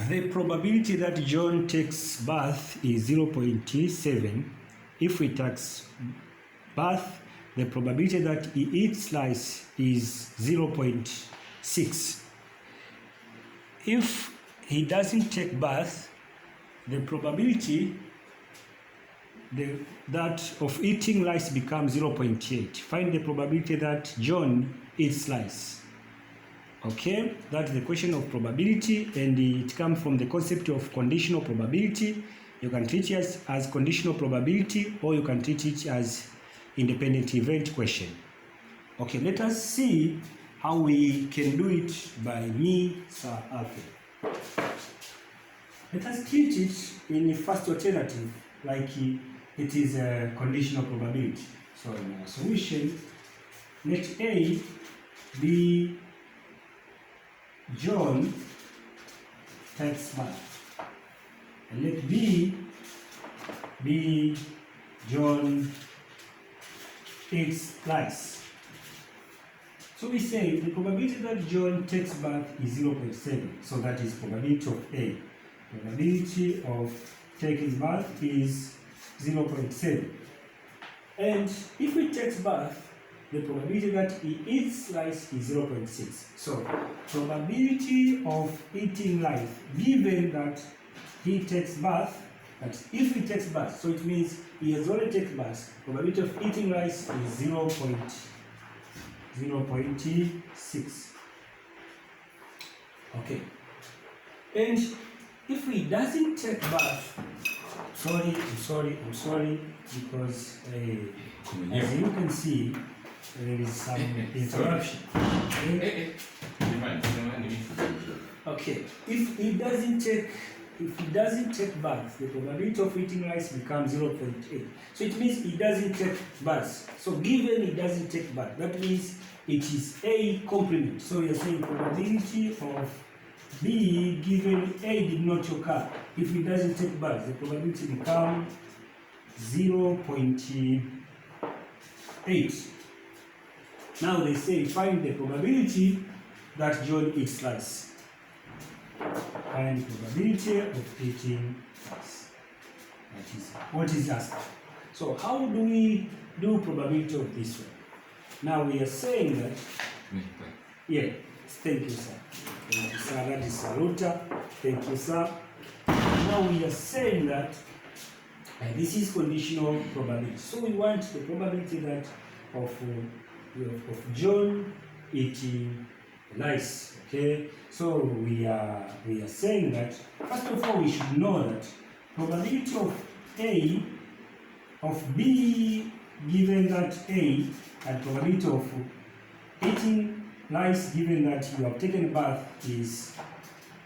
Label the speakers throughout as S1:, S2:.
S1: The probability that John takes bath is 0.7. If we takes bath, the probability that he eats slice is 0.6. If he doesn't take bath, the probability that of eating rice becomes 0.8. Find the probability that John eats rice. Okay, that's the question of probability, and it comes from the concept of conditional probability. You can treat it as conditional probability, or you can treat it as independent event question. Okay, let us see how we can do it by me, Sir Alfred. Let us treat it in the first alternative like it is a conditional probability. So in our solution, let A be John takes bath, and let B be John eats rice. So we say the probability that John takes bath is 0.7. So that is probability of A. Probability of taking bath is 0.7. And if he takes bath, the probability that he eats rice is 0.6. So probability of eating rice, given that he takes bath, that if he takes bath, so it means he has already taken bath, probability of eating rice is 0.6. Okay. And if he doesn't take bath, I'm sorry, because as you can see, there is some interruption. Okay. If he doesn't take bath, the probability of eating rice becomes 0.8. So it means he doesn't take bath. So given he doesn't take bath, that means it is A complement. So we are saying probability of B given A did not occur. If he doesn't take bath, the probability becomes 0.8. Now they say find the probability that John eats rice. Find probability of eating rice. That is what is asked. So how do we do probability of this one? Now we are saying that, yeah, thank you, sir. Thank you, sir. That is Saluta. Thank you, sir. Now we are saying that this is conditional probability. So we want the probability that of John eating rice. Okay. So we are saying that first of all we should know that probability of A of B given that A and probability of eating rice given that you have taken bath is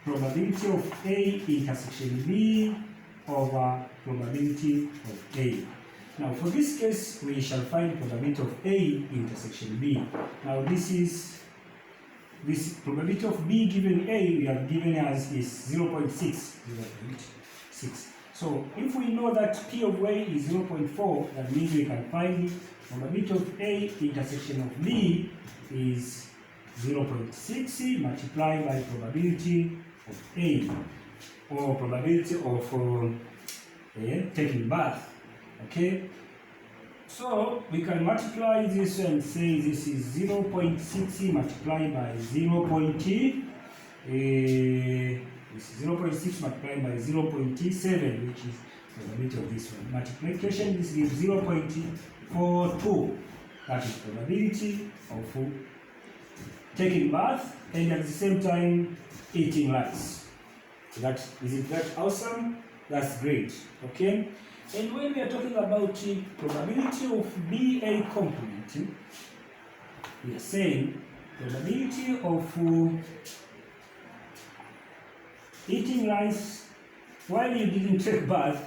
S1: probability of A intersection B over probability of A. Now for this case we shall find probability of A intersection B. Now this probability of B given A we have given as is 0.6. So if we know that P of A is 0.4, that means we can find probability of A intersection of B is 0.6 multiplied by probability of A, or probability of taking bath. Okay, so we can multiply this and say this is 0.6 multiplied by 0.6 multiplied by 0.7, which is the probability of this one. Multiplication, this gives 0.42. That is probability of taking bath and at the same time eating rice. Isn't that awesome? That's great. Okay. And when we are talking about probability of BA complement, we are saying probability of eating rice while you didn't take bath,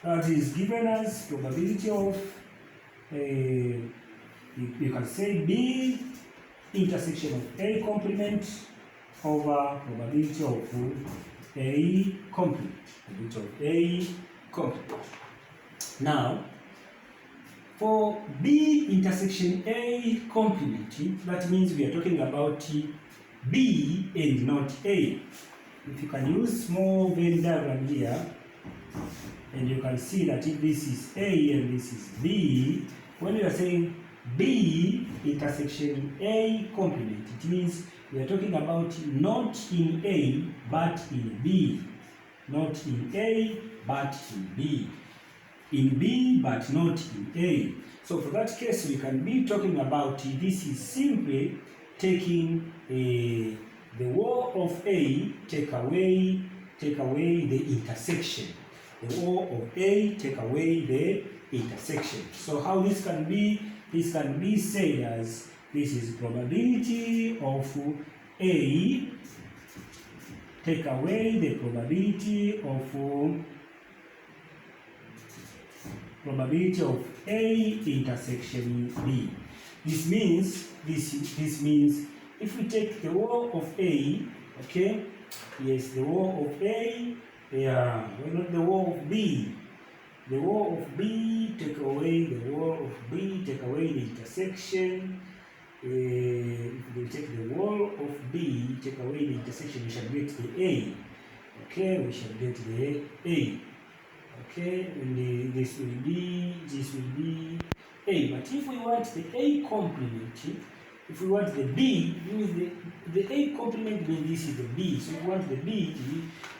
S1: that is given as probability of you can say B intersection of A complement over probability of A complement. Probability of A complement. Now, for B intersection A complement, that means we are talking about B and not A. if you can use small Venn diagram here, and you can see that if this is A and this is B, when we are saying B intersection A complement, it means we are talking about not in A but in B. Not in A but in B. In B but not in A. So for that case, we can be talking about this is simply taking the wall of A, take away the intersection. The wall of A, take away the intersection. So how this can be? This can be said as this is probability of A, take away the probability of A intersection B. This means if we take the wall of A, okay, yes, the wall of A, yeah, not the wall of B. The wall of B, take away the wall of B, take away the intersection. If we take the wall of B, take away the intersection, we shall get the A. Okay, we shall get the A. Okay, and this will be A. But if we want the A complement, if we want the B, means the A complement means this is the B. So if we want the B,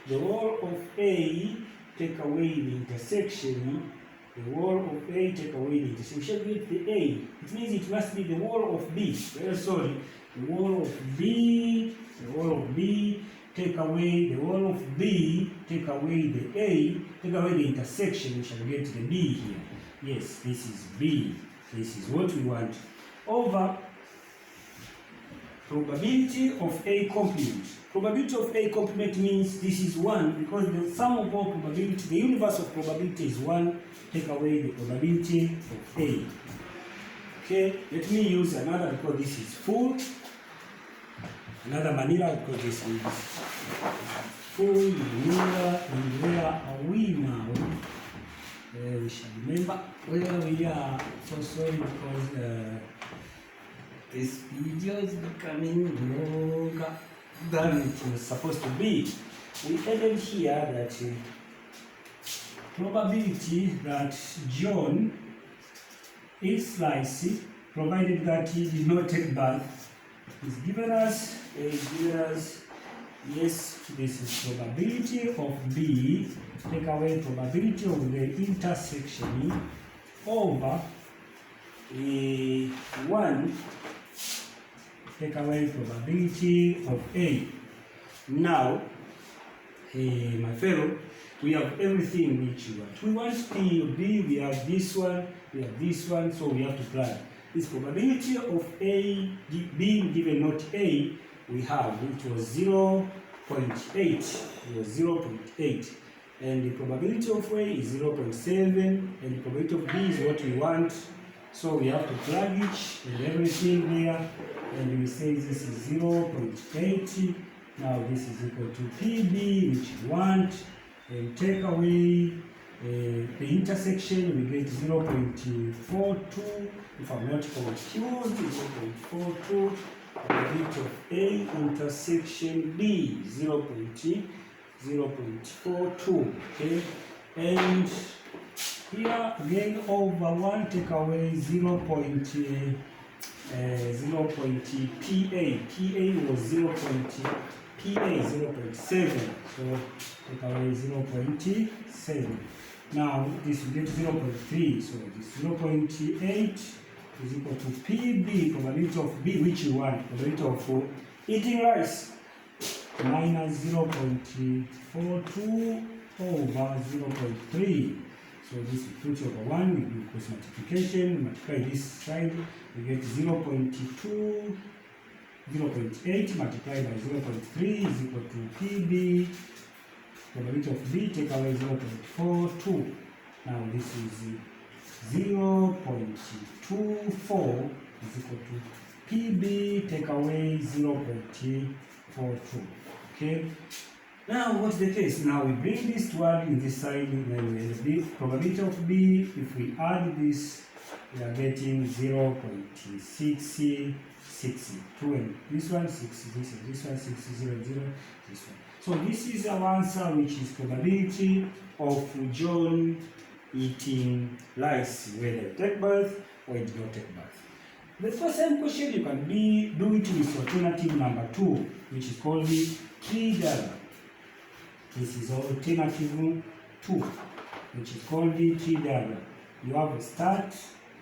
S1: the wall of A, take away the intersection. The wall of A, take away the intersection. We shall get the A. It means it must be the wall of B. Very sorry. The wall of B, take away the wall of B, take away the A, take away the intersection. We shall get the B here. Yes, this is B. This is what we want. Over probability of A complement. Probability of A complement means this is 1 because the sum of all probability, the universe of probability is 1. Take away the probability of A. Okay, let me use another because this is full. Another manila because this is full manila, and where are we now? We shall remember where we are. So sorry because this video is becoming longer than it was supposed to be. We added here that probability that John eats slice, provided that he did not take bath, is given us. Yes, this is probability of B, take away probability of the intersection over 1, take away probability of A. Now, my fellow, we have everything which you want. We want P of B, we have this one, so we have to plug. This probability of A being given not A, we have, it was 0.8, and the probability of A is 0.7, and the probability of B is what we want, so we have to plug each and everything there, and we say this is 0.8, now this is equal to PB, which we want, and take away the intersection, we get 0.42, if I'm not confused, 0.42, probability of A intersection B, 0.42, okay, and here again over 1, take away 0.PA, PA was 0.7, so take away 0.7. Now this will get 0.3, so this 0.8 is equal to PB, probability of B, which you want, probability of eating rice, minus 0.42 over 0.3. So this is 2 over 1, we do cross multiplication, multiply this side, we get 0.8 multiplied by 0.3 is equal to PB, probability of B, take away 0.42. Now this is 0.24 is equal to PB, take away 0.42. Okay. Now what's the case? Now we bring this to add in this side, and the probability of B, if we add this, we are getting 0.6 6, 2 and this one 6, this one 6, 0, 0, this one. So this is our answer, which is probability of John eating rice, whether it take bath or it don't take bath. The first same question you can do it with alternative number 2, which is called the tree diagram. This is alternative 2, which is called the tree diagram. You have a start.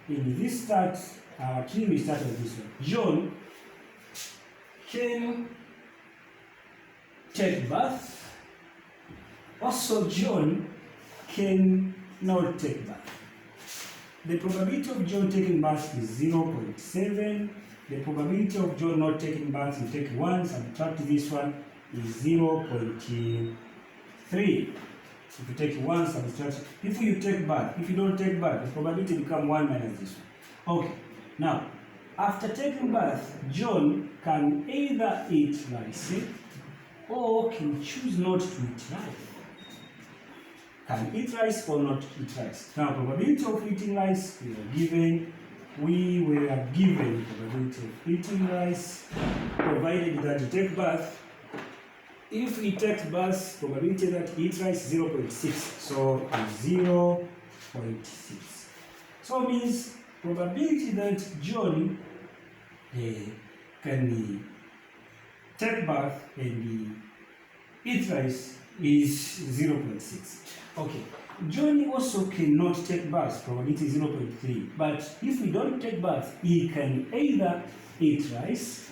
S1: In this start, our tree will start with this one. John can take bath. Also, John can not take bath. The probability of John taking bath is 0.7. The probability of John not taking bath, you take 1, subtract this one, is 0.3. If you take 1, subtract. If you take bath, if you don't take bath, the probability become 1 minus this one. Okay. Now, after taking bath, John can either eat rice or can choose not to eat rice. Can eat rice or not eat rice. Now, probability of eating rice, we were given probability of eating rice, provided that you take bath. If he takes bath, probability that he eats rice is 0.6. So, 0.6. So, means probability that John can take bath and eat rice is 0.6. Okay. John also cannot take bath, probability 0.3. But if we don't take bath, he can either eat rice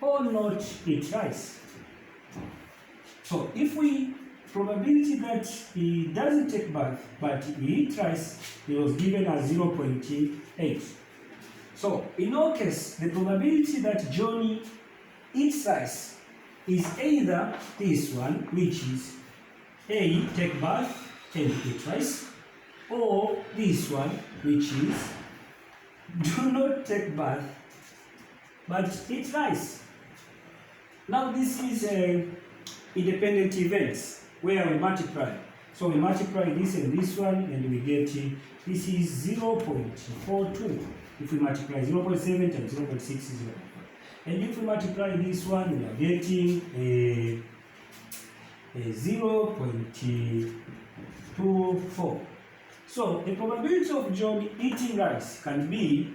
S1: or not eat rice. So if we probability that he doesn't take bath but he eats rice, he was given as 0.8. So in our case, the probability that Johnny eats rice is either this one, which is A, take bath and eat rice, or this one, which is do not take bath but eat rice. Now this is independent events where we multiply. So we multiply this and this one and we get this is 0.42. If we multiply 0.7 times 0.6 is 0.5. And if we multiply this one, we are getting a 0.24. So the probability of John eating rice can be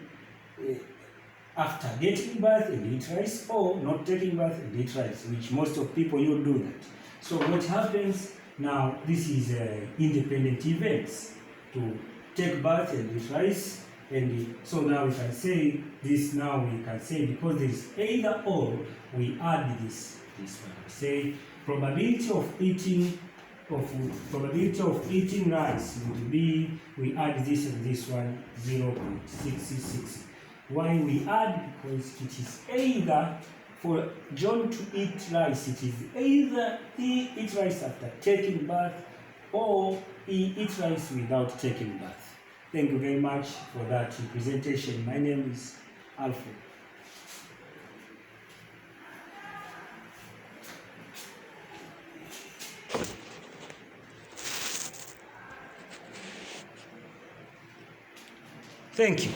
S1: after getting bath and eat rice, or not taking bath and eat rice, which most of people you do that. So what happens now, this is independent events to take bath and eat rice, and so now we can say this. Now we can say because there is either or, we add this one. We say probability of eating rice would be, we add this and this one, 0.66. Why we add? Because it is either for John to eat rice, it is either he eats rice after taking bath or he eats rice without taking bath. Thank you very much for that presentation. My name is Alfred. Thank you.